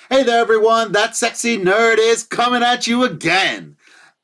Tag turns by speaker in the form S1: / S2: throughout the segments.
S1: Hey there, everyone. That sexy nerd is coming at you again.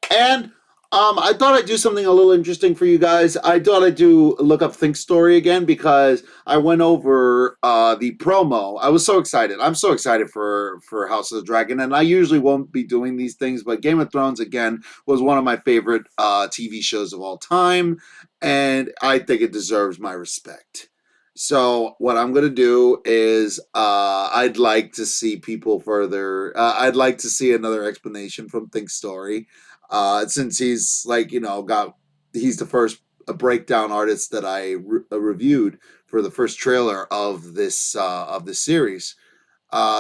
S1: And I thought I'd do something a little interesting for you guys. I thought I'd do look up Think Story again because I went over the promo. I was so excited. I'm so excited for House of the Dragon, and I usually won't be doing these things, but Game of Thrones again was one of my favorite TV shows of all time, and I think it deserves my respect. So what I'm gonna do is I'd like to see people further. I'd like to see another explanation from Think Story, since he's he's the first breakdown artist that I reviewed for the first trailer of this series.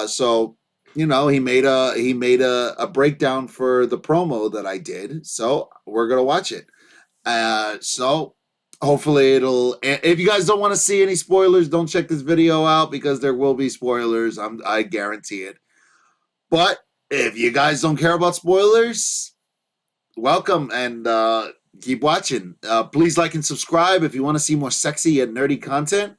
S1: So he made a breakdown for the promo that I did. So we're gonna watch it. So hopefully if you guys don't want to see any spoilers, don't check this video out because there will be spoilers. I guarantee it. But if you guys don't care about spoilers, welcome and keep watching. Please like and subscribe if you want to see more sexy and nerdy content.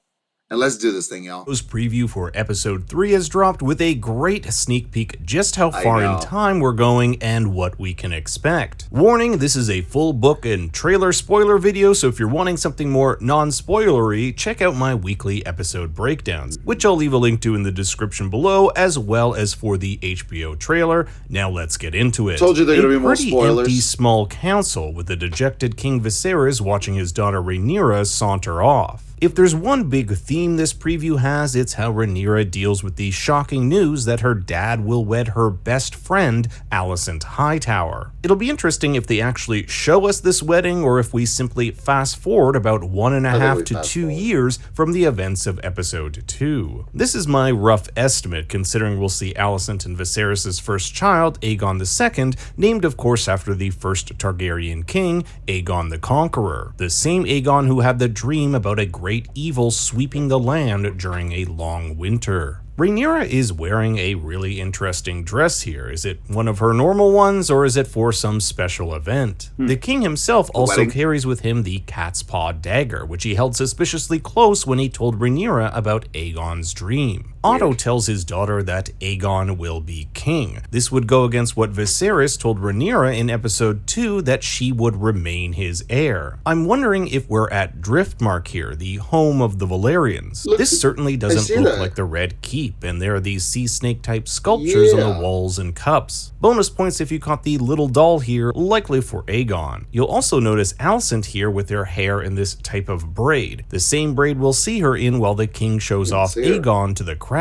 S1: And let's do this thing, y'all.
S2: Preview for episode 3 has dropped with a great sneak peek just how far in time we're going and what we can expect. Warning, this is a full book and trailer spoiler video, so if you're wanting something more non-spoilery, check out my weekly episode breakdowns, which I'll leave a link to in the description below, as well as for the HBO trailer. Now let's get into it.
S1: Told you there are gonna be more spoilers.
S2: Empty small council with the dejected King Viserys watching his daughter Rhaenyra saunter off. If there's one big theme this preview has, it's how Rhaenyra deals with the shocking news that her dad will wed her best friend, Alicent Hightower. It'll be interesting if they actually show us this wedding or if we simply fast forward about 1.5 to 2 years from the events of episode 2. This is my rough estimate, considering we'll see Alicent and Viserys' first child, Aegon II, named of course after the first Targaryen king, Aegon the Conqueror, the same Aegon who had the dream about a great evil sweeping the land during a long winter. Rhaenyra is wearing a really interesting dress here. Is it one of her normal ones, or is it for some special event? The king himself also carries with him the cat's paw dagger, which he held suspiciously close when he told Rhaenyra about Aegon's dream. Otto tells his daughter that Aegon will be king. This would go against what Viserys told Rhaenyra in episode 2, that she would remain his heir. I'm wondering if we're at Driftmark here, the home of the Valyrians. This certainly doesn't look like the Red Keep, and there are these sea snake type sculptures on the walls and cups. Bonus points if you caught the little doll here, likely for Aegon. You'll also notice Alicent here with her hair in this type of braid, the same braid we'll see her in while the king shows off Aegon to the crowd.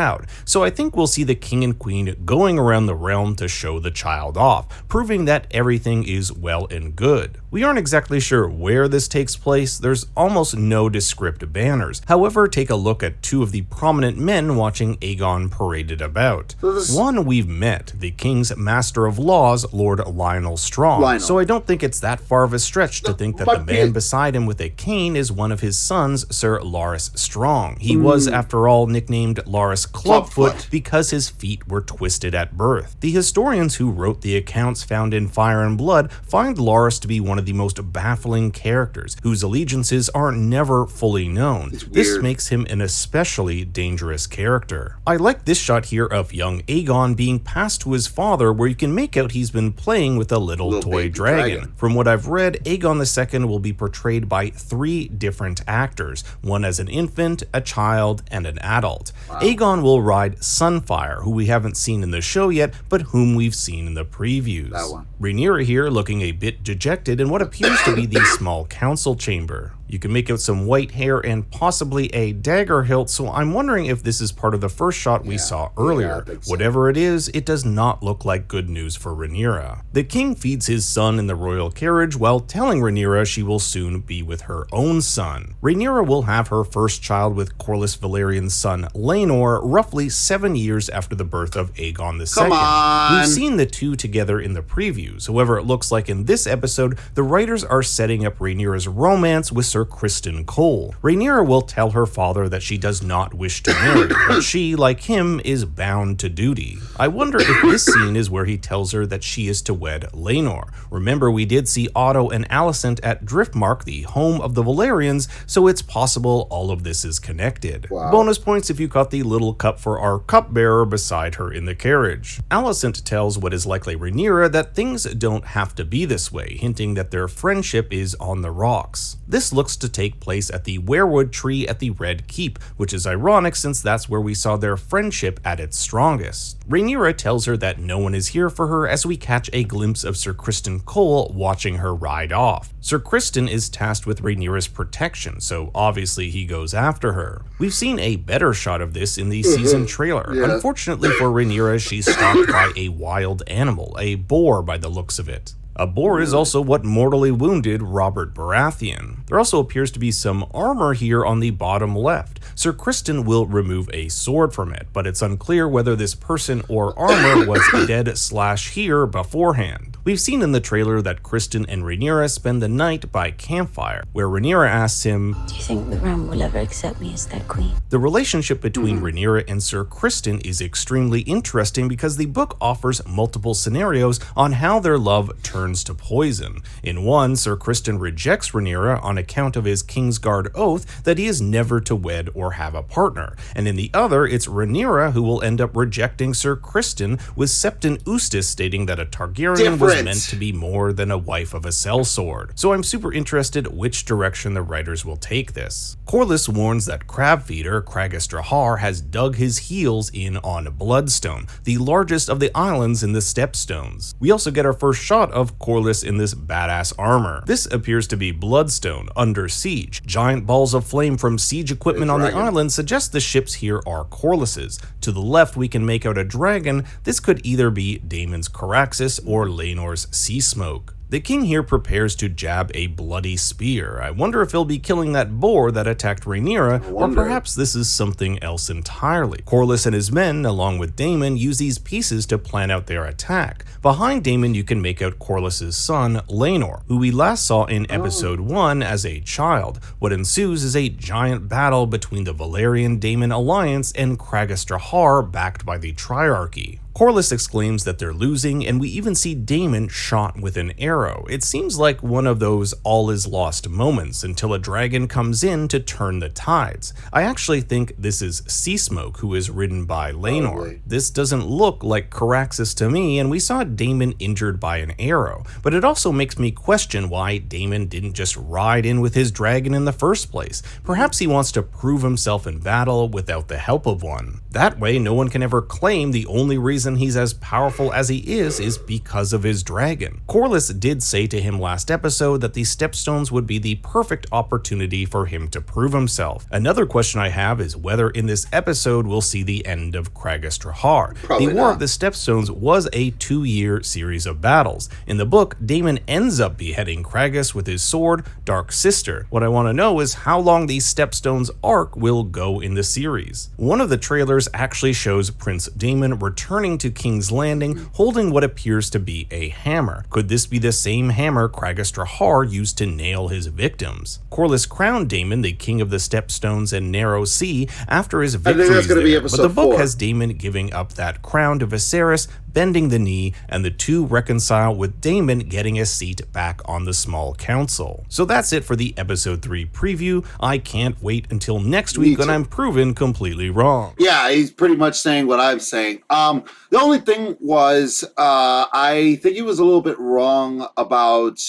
S2: So I think we'll see the king and queen going around the realm to show the child off, proving that everything is well and good. We aren't exactly sure where this takes place. There's almost no descriptive banners. However, take a look at 2 of the prominent men watching Aegon paraded about. One we've met, the king's master of laws, Lord Lionel Strong. So I don't think it's that far of a stretch to think that the man beside him with a cane is one of his sons, Sir Larys Strong. He was, after all, nicknamed Larys Clubfoot because his feet were twisted at birth. The historians who wrote the accounts found in Fire and Blood find Larys to be one of the most baffling characters, whose allegiances are never fully known. This makes him an especially dangerous character. I like this shot here of young Aegon being passed to his father, where you can make out he's been playing with a little toy dragon. From what I've read, Aegon II will be portrayed by 3 different actors, one as an infant, a child, and an adult. Aegon will ride Sunfire, who we haven't seen in the show yet, but whom we've seen in the previews. Rhaenyra here looking a bit dejected in what appears to be the small council chamber. You can make out some white hair and possibly a dagger hilt, so I'm wondering if this is part of the first shot we saw earlier. Whatever it is, it does not look like good news for Rhaenyra. The king feeds his son in the royal carriage while telling Rhaenyra she will soon be with her own son. Rhaenyra will have her first child with Corlys Valerian's son Laenor roughly 7 years after the birth of Aegon II. We've seen the 2 together in the previews. However, it looks like in this episode, the writers are setting up Rhaenyra's romance with Sir Sir Criston Cole. Rhaenyra will tell her father that she does not wish to marry, but she, like him, is bound to duty. I wonder if this scene is where he tells her that she is to wed Laenor. Remember, we did see Otto and Alicent at Driftmark, the home of the Valyrians, so it's possible all of this is connected.
S1: Wow.
S2: Bonus points if you caught the little cup for our cupbearer beside her in the carriage. Alicent tells what is likely Rhaenyra that things don't have to be this way, hinting that their friendship is on the rocks. This looks to take place at the weirwood tree at the Red Keep, which is ironic since that's where we saw their friendship at its strongest. Rhaenyra tells her that no one is here for her as we catch a glimpse of Sir Criston Cole watching her ride off. Sir Criston is tasked with Rhaenyra's protection, so obviously he goes after her. We've seen a better shot of this in the season trailer.
S1: Yeah.
S2: Unfortunately for Rhaenyra, she's stalked by a wild animal, a boar by the looks of it. A boar is also what mortally wounded Robert Baratheon. There also appears to be some armor here on the bottom left. Sir Criston will remove a sword from it, but it's unclear whether this person or armor was dead/here beforehand. We've seen in the trailer that Criston and Rhaenyra spend the night by campfire, where Rhaenyra asks him,
S3: "Do you think the Ram will ever accept me as their queen?"
S2: The relationship between Rhaenyra and Sir Criston is extremely interesting because the book offers multiple scenarios on how their love turns to poison. In one, Sir Criston rejects Rhaenyra on account of his Kingsguard oath that he is never to wed or have a partner, and in the other, it's Rhaenyra who will end up rejecting Sir Criston, with Septon Eustis stating that a Targaryen was meant to be more than a wife of a sellsword. So I'm super interested which direction the writers will take this. Corlys warns that crab feeder Craghas Drahar has dug his heels in on Bloodstone, the largest of the islands in the Stepstones. We also get our first shot of Corlys in this badass armor. This appears to be Bloodstone under siege. Giant balls of flame from siege equipment on the island suggest the ships here are Corlys's. To the left we can make out a dragon. This could either be Daemon's Caraxes or Laenor's Sea Smoke. The king here prepares to jab a bloody spear. I wonder if he'll be killing that boar that attacked Rhaenyra, or perhaps this is something else entirely. Corlys and his men, along with Daemon, use these pieces to plan out their attack. Behind Daemon, you can make out Corlys' son, Laenor, who we last saw in episode 1 as a child. What ensues is a giant battle between the Valyrian-Daemon alliance and Craghas Drahar, backed by the Triarchy. Corlys exclaims that they're losing, and we even see Daemon shot with an arrow. It seems like one of those all is lost moments until a dragon comes in to turn the tides. I actually think this is Sea Smoke, who is ridden by Laenor. This doesn't look like Caraxes to me, and we saw Daemon injured by an arrow, but it also makes me question why Daemon didn't just ride in with his dragon in the first place. Perhaps he wants to prove himself in battle without the help of one. That way, no one can ever claim the only reason he's as powerful as he is because of his dragon. Corlys did say to him last episode that the Stepstones would be the perfect opportunity for him to prove himself. Another question I have is whether in this episode we'll see the end of Craghas Drahar. The War of the Stepstones was a 2-year series of battles. In the book, Daemon ends up beheading Craghas with his sword, Dark Sister. What I want to know is how long the Stepstones arc will go in the series. One of the trailers actually shows Prince Daemon returning to King's Landing holding what appears to be a hammer. Could this be the same hammer Craghas Drahar used to nail his victims? Corlys crowned Daemon the king of the Stepstones and Narrow Sea after his victories there, but the book has Daemon giving up that crown to Viserys, bending the knee, and the two reconcile with Daemon getting a seat back on the small council. So that's it for the episode 3 preview. I can't wait until next week when I'm proven completely wrong.
S1: Yeah, he's pretty much saying what I'm saying. The only thing was, I think he was a little bit wrong about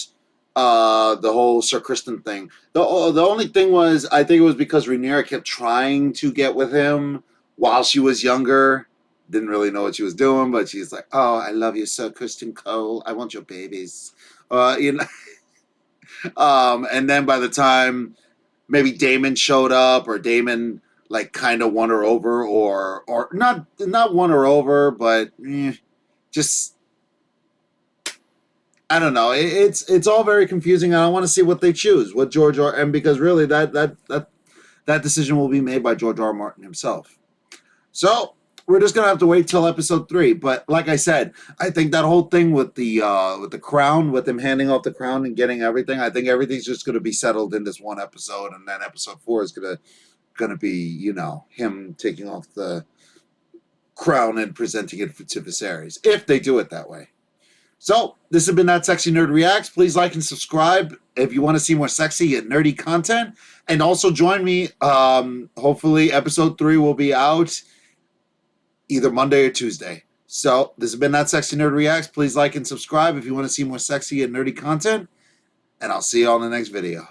S1: the whole Sir Criston thing. The only thing was, I think it was because Rhaenyra kept trying to get with him while she was younger. Didn't really know what she was doing, but she's like, "Oh, I love you, Sir Criston Cole. I want your babies." And then by the time maybe Daemon showed up, or Daemon like kind of won her over, or not won her over, but just I don't know. It's all very confusing. I want to see what they choose, what George R. And because really that decision will be made by George R. R. Martin himself. So we're just gonna have to wait till episode 3. But like I said, I think that whole thing with the crown, with him handing off the crown and getting everything, I think everything's just gonna be settled in this one episode, and then episode 4 is gonna be, you know, him taking off the crown and presenting it to Viserys, if they do it that way. So this has been That Sexy Nerd Reacts. Please like and subscribe if you want to see more sexy and nerdy content, and also join me. Hopefully, episode 3 will be out either Monday or Tuesday. So this has been That Sexy Nerd Reacts. Please like and subscribe if you want to see more sexy and nerdy content, and I'll see you on the next video.